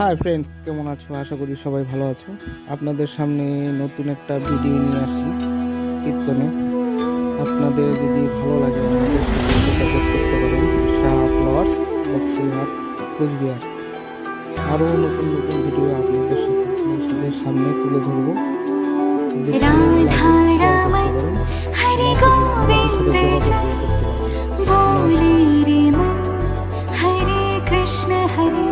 Hi friends, কেমন আছো? আশা করি সবাই ভালো আছো। আপনাদের সামনে নতুন একটা ভিডিও নিয়ে আসছি কীর্তনে। আপনাদের যদি ভালো লাগে আমাদের সাথে যোগাযোগ করতে পারেন। শাহ ফ্লাওয়ার্স, বক্সিরহাট, কোচবিহার। আরও নতুন নতুন ভিডিও আপনাদের সামনে তুলে ধরবো। যদি ভালো লাগে শেয়ার করতে পারেন, আমাদের সাথে যোগাযোগ করতে পারেন। নমস্কার। हरे कृष्ण हरे